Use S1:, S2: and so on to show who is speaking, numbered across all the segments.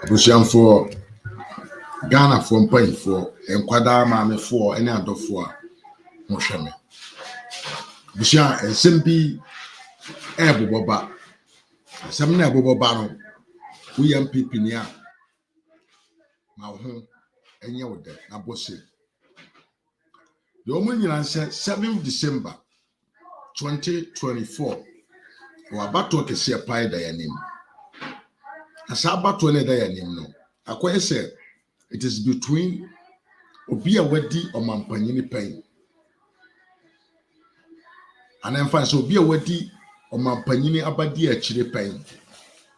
S1: Busianfo Ghana for mpanyinfo enkwada maamefo ene adofo a mohweme busia ensem bi eboboba asem na eboboba no wo MPP ni a ma ho enye wode na bose yo mo nyina nse 7 December 2024 wa bato kese pai da yanim asa bato ne da yanim no akoye se it is between obi a wadi omampanyini pen anamfa so obi a wadi omampanyini abadi akire pen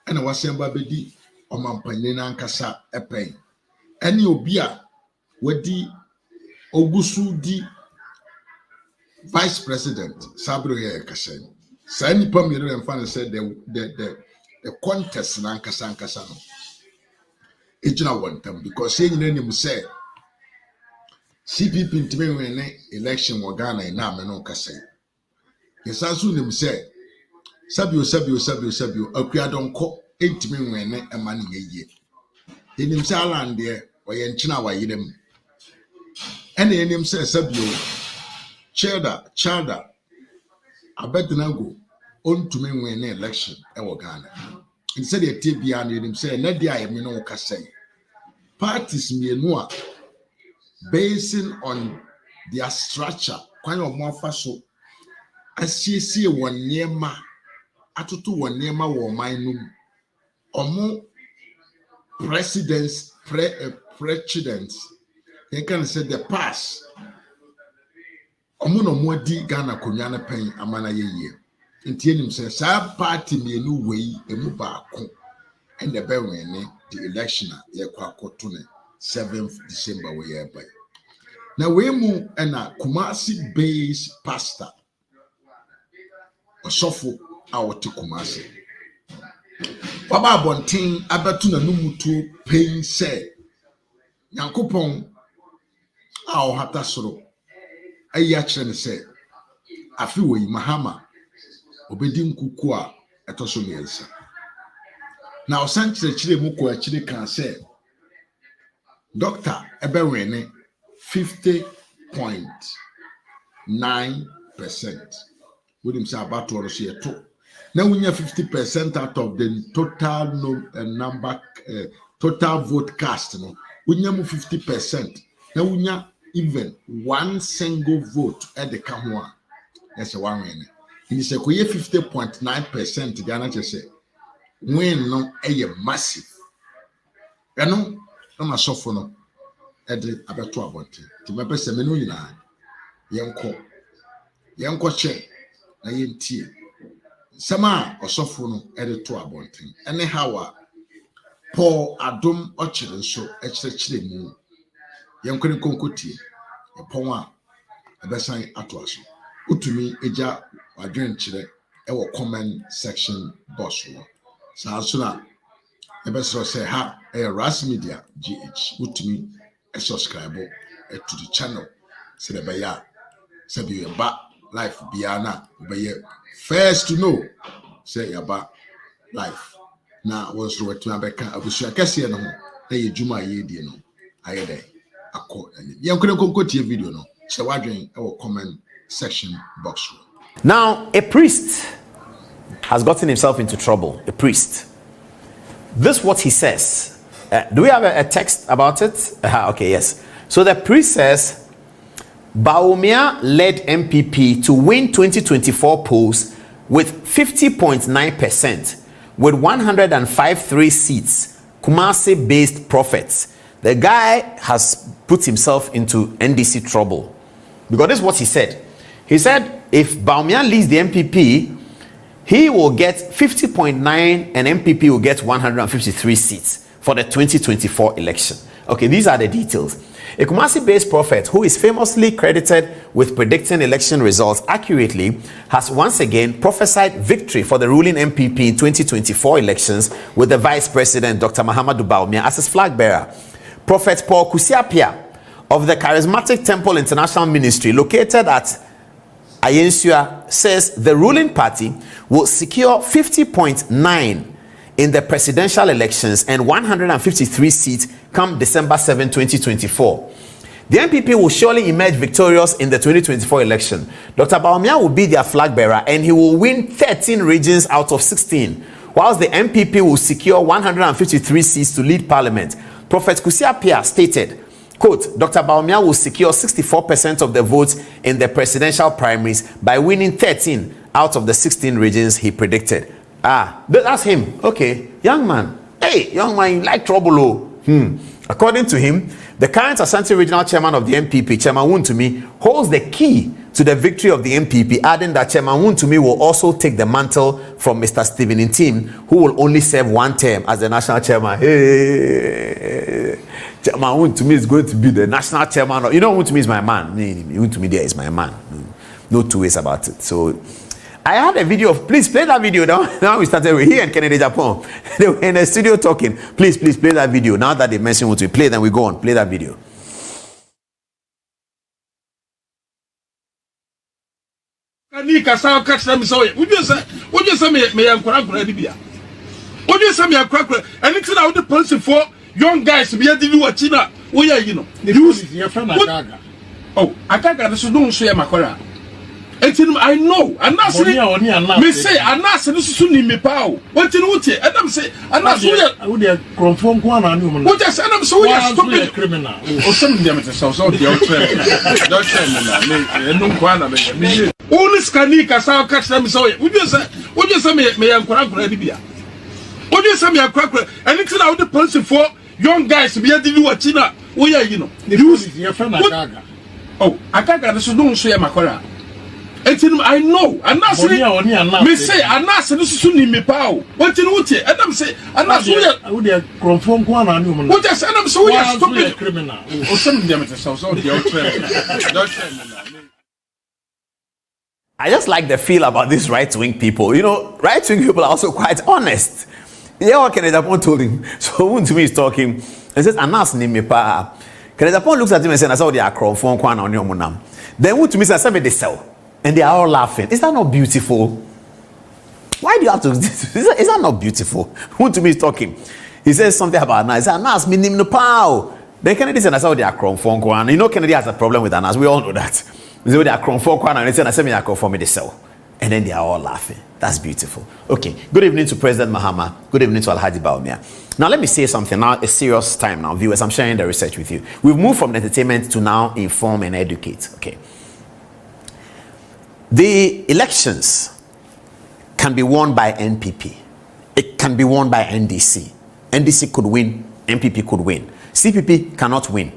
S1: ena wasemba bedi omampanyini nankasa pen ene obi a wadi ogusu di vice president sabro ye kase sa nipa mi re mfa say the contest nankasa no ejina wontam because say nyina nim say CPP ntime wene election wo Ghana ina me no kase yesansu nim say sabio akua donko ntime wene ema ne yeye enim say aland de oye nchina wa yidem ene enim say sabio chada abednago ontume wene election e wo Ghana instead of tbia na enim say na dia me no kase parties mienu a basing on their structure kwan o mo afa so asiesie won niema atoto won niema wo man no omo presidents they can say the past omo no mo di Ghana konwa na pen amana yeye ntie nim say sa party mienu wei emu baako and the bewene the election ye kwakoto ne 7th December we ye by na we mu na Kumasi based pastor osofo a wote Kumasi baba bonten abetu na numutu pain say Yankopon a o hata soro ayi a kire ne say afi we mahama obedi nkuku a etoso miensa na osan kire mu ko akire kan say doctor ebewene 50.9%. With him say about to so yeto. Now we have 50% out of the total number total vote cast. No, we have 50%. Now we have even one single vote at the Kamwa. That's a one win. He said we have 50.9%. Ghana just say win no a massive. You know, I'm a suffer no. Edri abeto abonte ti mebe se menu nyina yenko che na yentie sama osofo no to abonte ene hawa Paul Adom ochire nso ekire mu yenko ne konkotie epon a ebesan ato aso utumi eja wadwen kire ewo comment section box wo sa so na ebesro say ha RAZ Media GH utumi subscribe to the channel so the baya say be ba life biana be first to know say yaba life na was so wetu abeka abusu akese no ho dey juma ye die no aye dey akọ yankun konkotie video no say wadwen e comment section box.
S2: Now a priest has gotten himself into trouble. A priest, this is what he says. Do we have a text about it? Okay, yes. So the priest says, Bawumia led MPP to win 2024 polls with 50.9%, with 105 seats, Kumasi-based prophets. The guy has put himself into NDC trouble. Because this is what he said. He said, if Bawumia leads the MPP, he will get 50.9 and MPP will get 153 seats for the 2024 election. Okay, these are the details. A Kumasi-based prophet who is famously credited with predicting election results accurately has once again prophesied victory for the ruling MPP in 2024 elections with the Vice President Dr. Mahamudu Bawumia as his flag bearer. Prophet Paul Kusiapia of the Charismatic Temple International Ministry located at Ayensua says the ruling party will secure 50.9 in the presidential elections and 153 seats come December 7, 2024. The MPP will surely emerge victorious in the 2024 election. Dr. Bawumia will be their flag bearer and he will win 13 regions out of 16, whilst the MPP will secure 153 seats to lead parliament. Prophet Kusi Appiah stated, quote, Dr. Bawumia will secure 64% of the votes in the presidential primaries by winning 13 out of the 16 regions he predicted. That's him. Okay, young man. Hey, young man, you like trouble, oh. According to him, the current Asante Regional Chairman of the MPP, Chairman Wontumi, holds the key to the victory of the MPP, adding that Chairman Wontumi will also take the mantle from Mr. Stephen Intim, who will only serve one term as the national chairman. Hey, Chairman Wontumi is going to be the national chairman. You know, Wontumi is my man. Wontumi there is my man. No two ways about it. So I had a video of, please play that video now we started with he and Kennedy Japan. They were in the studio talking. Please play that video. Now that they mentioned what we play, then we go on. Play that video.
S3: Ni kasa catch them so would you say me ankora bia would you say me ankora anything out the policy for young guys be adi ni wachi na wo ya yi no use your friend Agaga. Oh, Agaga so no so ya makora. I know, and that's me say, and that's this ni me pao. What you would say, and I'm say, and that's what you confirm one and you. What just and I'm so stupid criminal. Or some of them so the outside. Don't tell me, no one me. Only scanica saw catch them so. Would you say me and Bia? Would you say me a cracker? Anything out the policy for young guys to be able to do what China? Oh, yeah, you know, use your friend Agaga. Oh, Agaga, so don't say Makora. I know, and that's me say, and that's this is me pow. What you would say, and I'm say, and that's what I would confirm one and you. What just and I'm so stupid criminal. Or some of them so the outside. Don't tell me.
S2: I just like the feel about these right-wing people. You know, right-wing people are also quite honest. Yeah, what Kennedy Japan told him. So when to me is talking, and says, "Anas ni me pa." Kennedy Japan looks at him and says, "I saw the acron phone kwana on your monam." Then when to me says, "Seven they sell," and they are all laughing. Is that not beautiful? Why do you have to? Is that not beautiful? When to me is talking, he says something about Anas. He says, "Anas me nim no pa." Then Kennedy said, "I saw the acron phone kwana." You know, Kennedy has a problem with Anas. We all know that. They are kwana and they said, "I said me I for me the cell," and then they are all laughing. That's beautiful. Okay. Good evening to President Mahama. Good evening to Alhaji Bawumia. Now let me say something. Now a serious time now, viewers. I'm sharing the research with you. We've moved from entertainment to now inform and educate. Okay. The elections can be won by NPP. It can be won by NDC. NDC could win. NPP could win. CPP cannot win.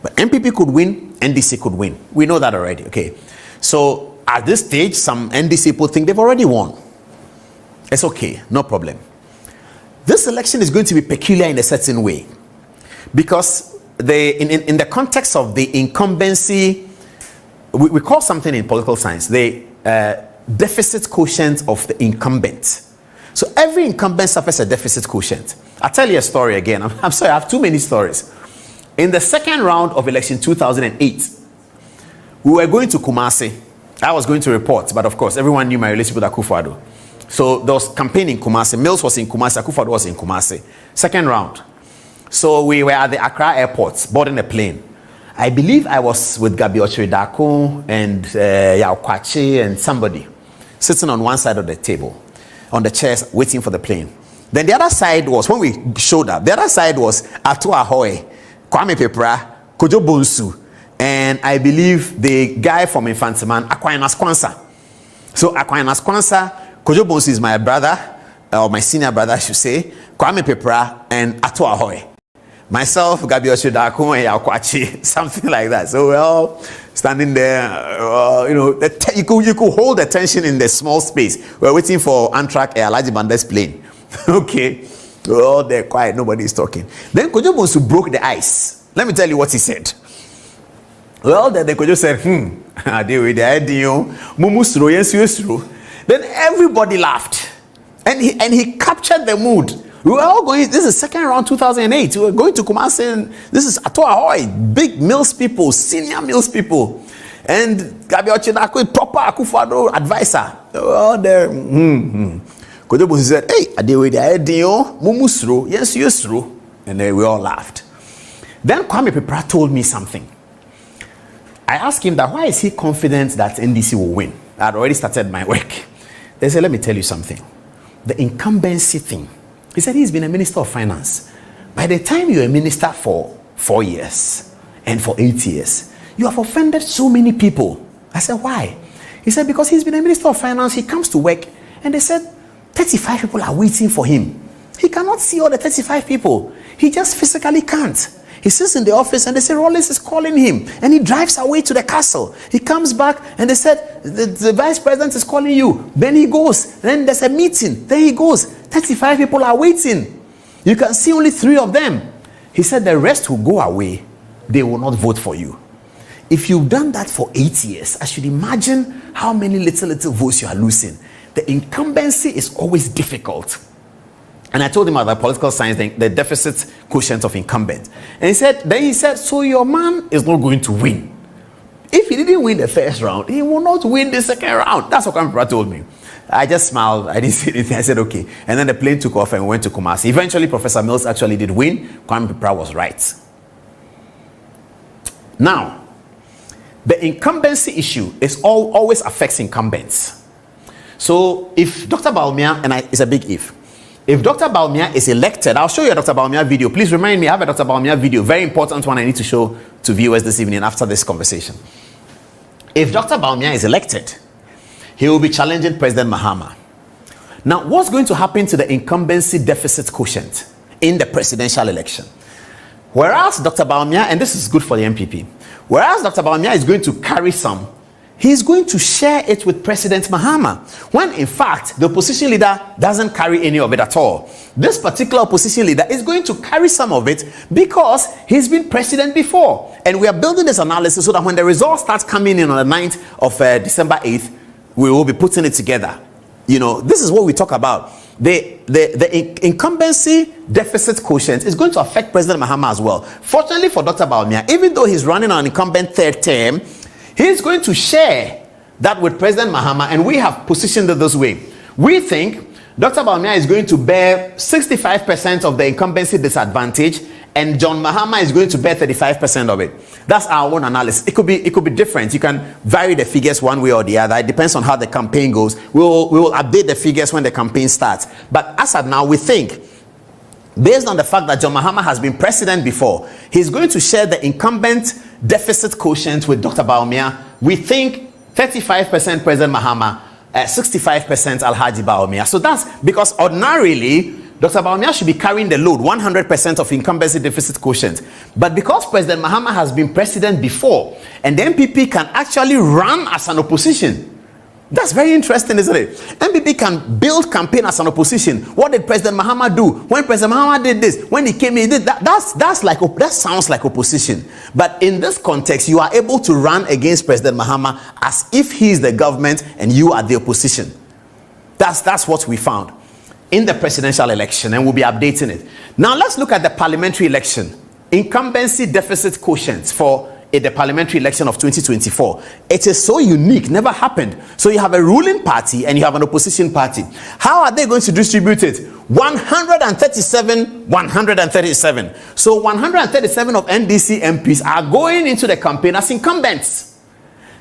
S2: But NPP could win, NDC could win. We know that already, okay? So at this stage, some NDC people think they've already won. It's okay, no problem. This election is going to be peculiar in a certain way because in the context of the incumbency, we call something in political science the deficit quotient of the incumbent. So every incumbent suffers a deficit quotient. I'll tell you a story again. I'm sorry, I have too many stories. In the second round of election 2008, we were going to Kumasi. I was going to report, but of course, everyone knew my relationship with Akufo-Addo. So there was campaign in Kumasi. Mills was in Kumasi. Akufo-Addo was in Kumasi. Second round. So we were at the Accra airport, boarding a plane. I believe I was with Gabi Ochiridako and Yao Kwachi and somebody sitting on one side of the table, on the chairs, waiting for the plane. Then the other side was, when we showed up, the other side was Atu Ahoy, Kwame Pepra, Kojo Bonsu, and I believe the guy from Infantiman, Aquinas Kwanza. So Aquinas Kwanza, Kojo Bonsu is my brother, or my senior brother, I should say, Kwame Pepra, and Atu Ahoy. Myself, Gabi Ochiridako, and Yaokwachi, something like that. So we're all standing there, you know, you could hold the tension in the small space. We're waiting for Amtrak Alhaji Banda's plane. Okay. Oh, they're quiet. Nobody's talking. Then Kojo Bonsu broke the ice. Let me tell you what he said. Well, then the Kojo said, Then everybody laughed. And he captured the mood. We were all going, this is second round 2008. We were going to Kumasi, and this is Ato Ahoy, big Mills people, senior Mills people. And Gabi Ochiridako, proper Akufo-Addo advisor. They were all there. Kojobo said, hey, Adewe, Mumusro, yes, yes, true. And then we all laughed. Then Kwame Pepra told me something. I asked him that why is he confident that NDC will win? I had already started my work. They said, let me tell you something. The incumbency thing. He said he's been a minister of finance. By the time you're a minister for 4 years and for 8 years, you have offended so many people. I said, why? He said, because he's been a minister of finance, he comes to work and they said 35 people are waiting for him. He cannot see all the 35 people. He just physically can't. He sits in the office and they say Rollins is calling him and he drives away to the castle. He comes back and they said the vice president is calling you. Then he goes. Then there's a meeting. Then he goes. 35 people are waiting. You can see only 3 of them. He said the rest will go away. They will not vote for you. If you've done that for 8 years, I should imagine how many little votes you are losing. The incumbency is always difficult. And I told him about political science, the deficit quotient of incumbent. And he said, so your man is not going to win. If he didn't win the first round, he will not win the second round. That's what Kwame told me. I just smiled. I didn't say anything. I said, okay. And then the plane took off and went to Kumasi. Eventually, Professor Mills actually did win. Kwame was right. Now, the incumbency issue is always affects incumbents. So if Dr. Bawumia, and it's a big if Dr. Bawumia is elected, I'll show you a Dr. Bawumia video. Please remind me, I have a Dr. Bawumia video, very important one I need to show to viewers this evening after this conversation. If Dr. Bawumia is elected, he will be challenging President Mahama. Now, what's going to happen to the incumbency deficit quotient in the presidential election? Whereas Dr. Bawumia, and this is good for the MPP, whereas Dr. Bawumia is going to carry some, he's going to share it with President Mahama, when in fact the opposition leader doesn't carry any of it at all. This particular opposition leader is going to carry some of it because he's been president before. And we are building this analysis so that when the results start coming in on the 9th of December 8th, we will be putting it together. You know, this is what we talk about. The incumbency deficit quotient is going to affect President Mahama as well. Fortunately for Dr. Bawumia, even though he's running on incumbent third term, he's going to share that with President Mahama, and we have positioned it this way. We think Dr. Bawumia is going to bear 65% of the incumbency disadvantage, and John Mahama is going to bear 35% of it. That's our own analysis. It could be different. You can vary the figures one way or the other. It depends on how the campaign goes. We will update the figures when the campaign starts. But as of now, we think, based on the fact that John Mahama has been president before, he's going to share the incumbent deficit quotient with Dr. Bawumia. We think 35% President Mahama, 65% Alhaji Bawumia. So that's because ordinarily, Dr. Bawumia should be carrying the load, 100% of incumbency deficit quotient. But because President Mahama has been president before, and the MPP can actually run as an opposition, that's very interesting, isn't it? MPP can build campaign as an opposition. What did President Mahama do? When President Mahama did this, when he came in, he did that. That sounds like opposition. But in this context, you are able to run against President Mahama as if he is the government and you are the opposition. That's what we found in the presidential election, and we'll be updating it. Now let's look at the parliamentary election. Incumbency deficit quotient for the parliamentary election of 2024. It is so unique, never happened. So you have a ruling party and you have an opposition party. How are they going to distribute it? 137, 137. So 137 of NDC MPs are going into the campaign as incumbents,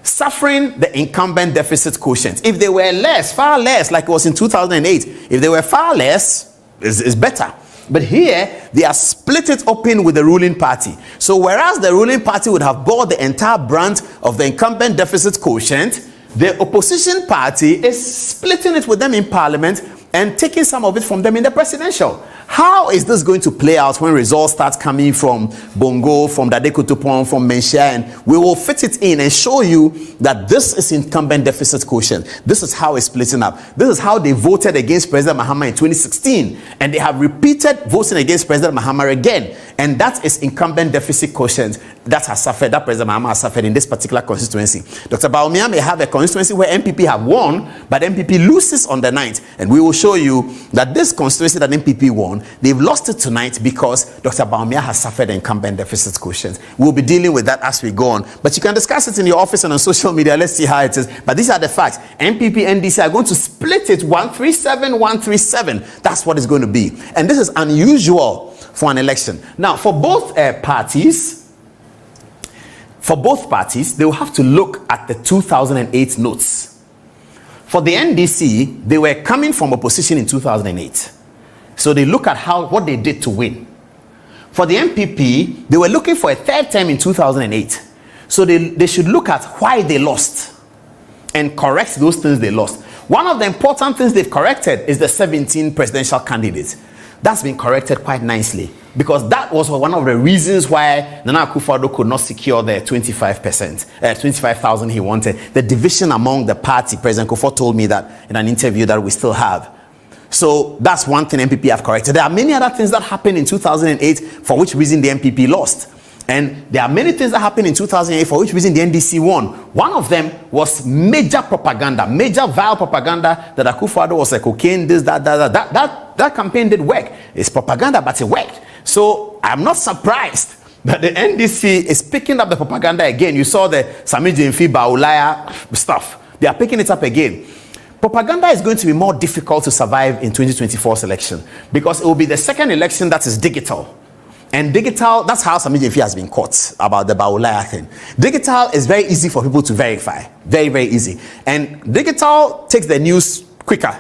S2: suffering the incumbent deficit quotient. If they were less, far less, like it was in 2008, if they were far less, it's better. But here, they are split it open with the ruling party. So whereas the ruling party would have bought the entire brunt of the incumbent deficit quotient, the opposition party is splitting it with them in parliament and taking some of it from them in the presidential. How is this going to play out when results start coming from Bongo, from Dade Kutupon, from Menchia? And we will fit it in and show you that this is incumbent deficit quotient. This is how it's splitting up. This is how they voted against President Mahama in 2016. And they have repeated voting against President Mahama again. And that is incumbent deficit quotient. that has suffered, that President Mahama has suffered in this particular constituency. Dr. Bawumia may have a constituency where MPP have won, but MPP loses on the 9th. And we will show you that this constituency that MPP won, they've lost it tonight because Dr. Bawumia has suffered incumbent deficit quotient. We'll be dealing with that as we go on. But you can discuss it in your office and on social media. Let's see how it is. But these are the facts. MPP, NDC are going to split it 137, 137. That's what it's going to be. And this is unusual for an election. Now, for both parties, they will have to look at the 2008 notes. For the NDC, they were coming from opposition in 2008. So they look at what they did to win. For the MPP, they were looking for a third term in 2008. So they should look at why they lost and correct those things they lost. One of the important things they've corrected is the 17 presidential candidates. That's been corrected quite nicely, because that was one of the reasons why Nana Akufo-Addo could not secure the 25,000 he wanted. The division among the party, President Kufuor told me that in an interview that we still have. So that's one thing MPP have corrected. There are many other things that happened in 2008 for which reason the MPP lost. And there are many things that happened in 2008 for which reason the NDC won. One of them was major propaganda, major vile propaganda that Akufo-Addo was a cocaine, this, that campaign did work. It's propaganda, but it worked. So I'm not surprised that the NDC is picking up the propaganda again. You saw the Sami Jemfi Baulaya stuff. They are picking it up again. Propaganda is going to be more difficult to survive in 2024 election because it will be the second election that is digital. And digital, that's how Sami Jemfi has been caught about the Baulaya thing. Digital is very easy for people to verify. Very, very easy. And digital takes the news quicker.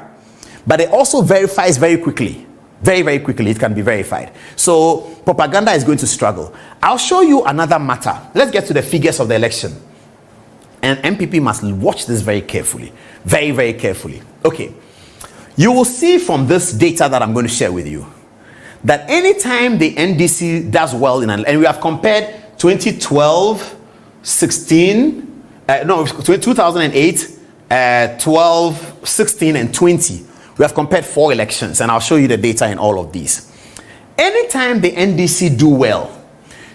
S2: But it also verifies very quickly. Very, very quickly, it can be verified. So propaganda is going to struggle. I'll show you another matter. Let's get to the figures of the election. And MPP must watch this very carefully. Very, very carefully. Okay. You will see from this data that I'm going to share with you that anytime the NDC does well and we have compared 2012, 16, 2008, 12, 16, and 20. We have compared 4 elections, and I'll show you the data in all of these. Anytime the NDC do well,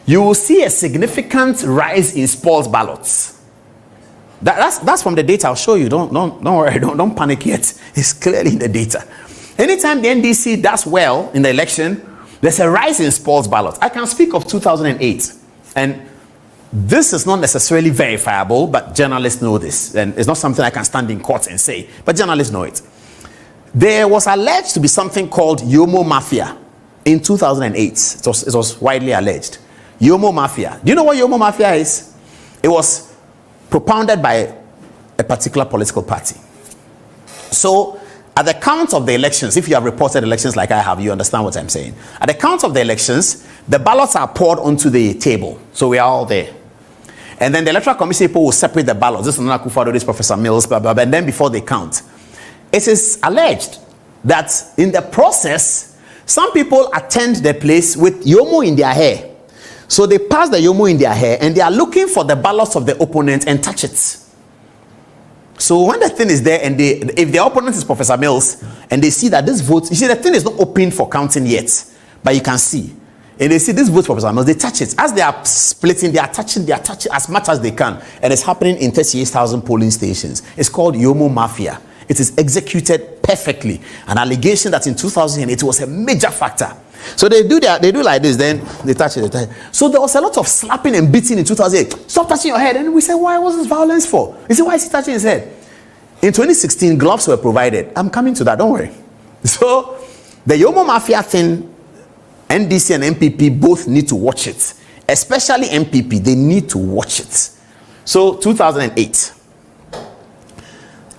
S2: you will see a significant rise in spoils ballots. That's from the data. I'll show you. Don't worry. Don't panic yet. It's clearly in the data. Anytime the NDC does well in the election, there's a rise in spoils ballots. I can speak of 2008, and this is not necessarily verifiable, but journalists know this, and it's not something I can stand in court and say, but journalists know it. There was alleged to be something called Yomo Mafia in 2008. It was widely alleged. Yomo Mafia. Do you know what Yomo Mafia is? It was propounded by a particular political party. So, at the count of the elections, if you have reported elections like I have, you understand what I'm saying. At the count of the elections, the ballots are poured onto the table. So we are all there. And then the Electoral Commission people will separate the ballots. This is Nana Akufo-Addo, this Professor Mills, blah, blah, blah. And then before they count, it is alleged that in the process, some people attend the place with Yomo in their hair. So they pass the Yomo in their hair and they are looking for the ballots of the opponent and touch it. So when the thing is there and if the opponent is Professor Mills and they see that this vote, you see the thing is not open for counting yet, but you can see. And they see this vote for Professor Mills, they touch it. As they are splitting, they are touching as much as they can. And it's happening in 38,000 polling stations. It's called Yomo Mafia. It is executed perfectly. An allegation that in 2008 was a major factor. So they do like this, then they touch it, So there was a lot of slapping and beating in 2008. Stop touching your head. And we said, why was this violence for? He said, why is he touching his head? In 2016, gloves were provided. I'm coming to that, don't worry. So the Yomo Mafia thing, NDC and MPP both need to watch it. Especially MPP, they need to watch it. So 2008.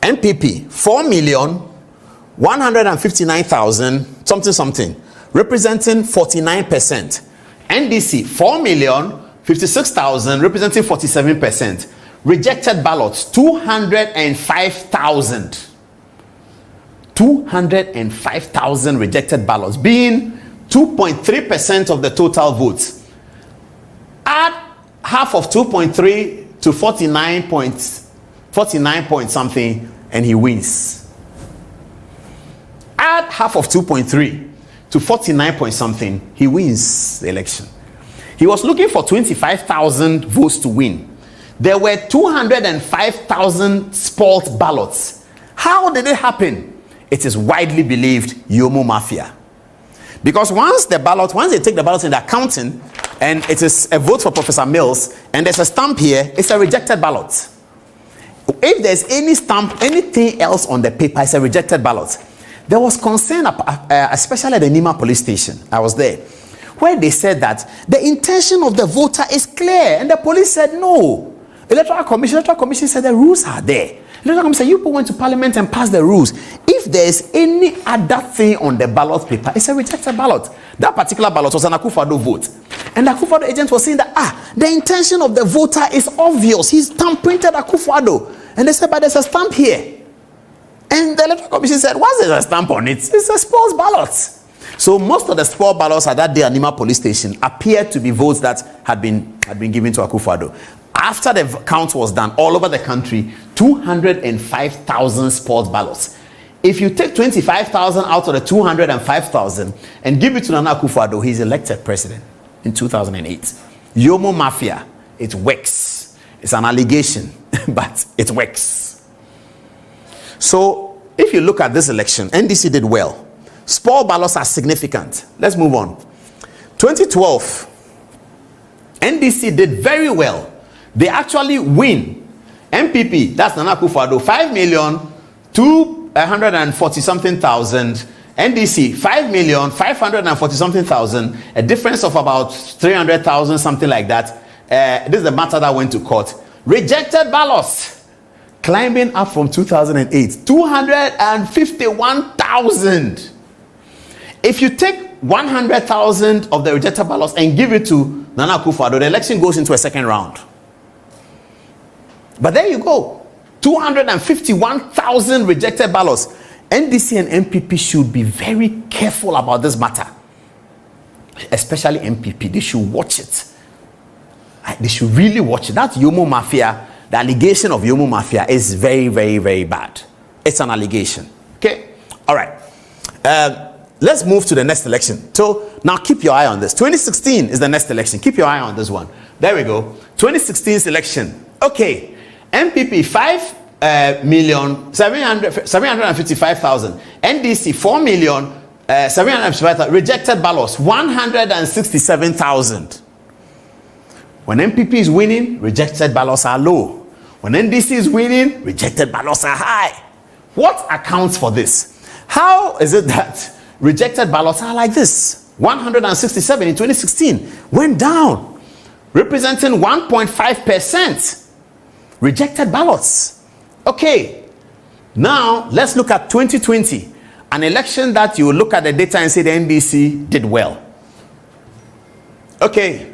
S2: MPP, 4,159,000 something, representing 49%. NDC, 4,056,000, representing 47%. Rejected ballots, 205,000. 205,000 rejected ballots, being 2.3% of the total votes. Add half of 2.3 to 49 point something, and he wins. Add half of 2.3 to 49 point something, he wins the election. He was looking for 25,000 votes to win. There were 205,000 spoiled ballots. How did it happen? It is widely believed Yomo Mafia. Because once they take the ballots in the accounting, and it is a vote for Professor Mills, and there's a stamp here, it's a rejected ballot. If there's any stamp, anything else on the paper, it's a rejected ballot. There was concern, especially at the Nima police station. I was there, where they said that the intention of the voter is clear, and the police said no. Electoral Commission said the rules are there. Electoral Commission said you people went to Parliament and passed the rules. If there's any other thing on the ballot paper, it's a rejected ballot. That particular ballot was an Akufo-Addo vote, and the Akufo-Addo agent was saying that the intention of the voter is obvious. He's stamp printed Akufo-Addo, and they said, but there's a stamp here. And the Electoral Commission said, what's there a stamp on it? It's a spoiled ballot. So most of the spoiled ballots at that day at Nima police station appeared to be votes that had been given to Akufo-Addo. After the count was done all over the country, 205,000 spoiled ballots. If you take 25,000 out of the 205,000 and give it to Nana Akufo-Addo, he's elected president in 2008. Yomo Mafia, it works. It's an allegation, but it works. So if you look at this election, NDC did well. Spoiled ballots are significant. Let's move on. 2012, NDC did very well. They actually win. MPP, that's Nana Akufo-Addo, 5,240 something thousand. NDC, 5,540 something thousand. A difference of about 300,000, something like that. This is the matter that went to court. Rejected ballots climbing up from 2008, 251,000. If you take 100,000 of the rejected ballots and give it to Nana Akufo-Addo, the election goes into a second round. But there you go, 251,000 rejected ballots. NDC and MPP should be very careful about this matter, especially MPP. They should watch it. They should really watch it. That Yomo Mafia, the allegation of Yomo Mafia is very, very, very bad. It's an allegation. Okay, all right. Let's move to the next election. So now keep your eye on this. 2016 is the next election. Keep your eye on this one. There we go. 2016's election. Okay. MPP 5,755,000. NDC 4,755,000. Rejected ballots 167,000. When MPP is winning, rejected ballots are low. When NDC is winning, rejected ballots are high. What accounts for this? How is it that rejected ballots are like this? 167 in 2016 went down, representing 1.5%. Rejected ballots. Okay, now let's look at 2020, an election that you look at the data and say the NDC did well. Okay.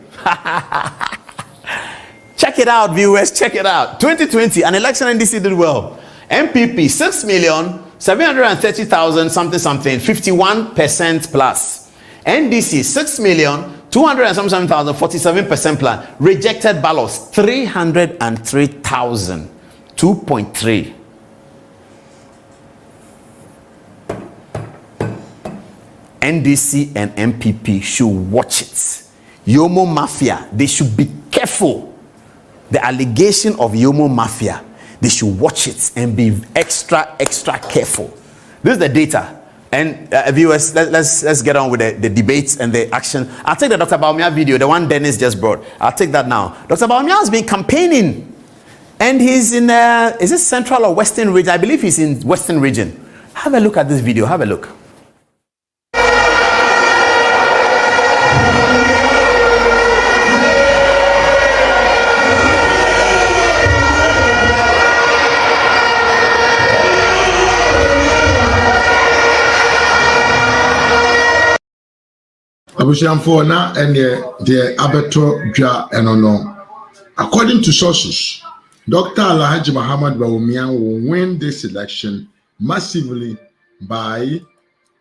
S2: Check it out, viewers, check it out. 2020, an election NDC did well. MPP 6,730,000 something, 51% plus. NDC 6,277,000, 47% plus. Rejected ballots 303,000, 2.3. NDC and MPP should watch it. Yomo Mafia, they should be careful. The allegation of Yomo Mafia, they should watch it and be extra careful. This is the data. And viewers, let's get on with the debates and the action. I'll take the Dr. Bawumia video, the one Dennis just brought. I'll take that now. Dr. Bawumia has been campaigning, and he's in, is it Central or Western region? I believe he's in Western region. Have a look at this video. Have a look.
S1: Abusiamfo na the abeto dwa enono. According to sources, Dr. Alhaji Muhammad Bawumia will win this election massively by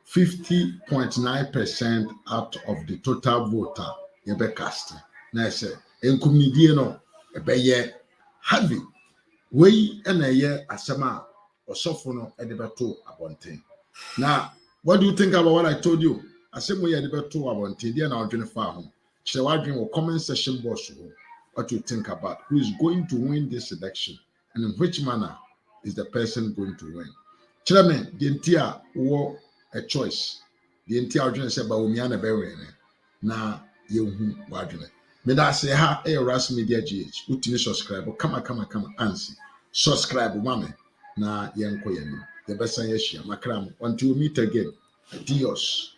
S1: 50.9% out of the total voter yebe cast. Na say enkumidie no ebeye heavy we eneye asema osofo no edebeto abonten. Now, what do you think about what I told you? Asem we edebeto abonten dia na odwene fa ho. Share what dream or comment section box. What you think about who is going to win this election and in which manner is the person going to win. Chairman, the entire war a choice. The entire audience said Bawumia na bewe na yehu wadwene. Me da say ha RAZ Media GH. Utimi subscribe kama ansi. Subscribe mame na yenko yenu. The best yeshia makram until we meet again. Adios.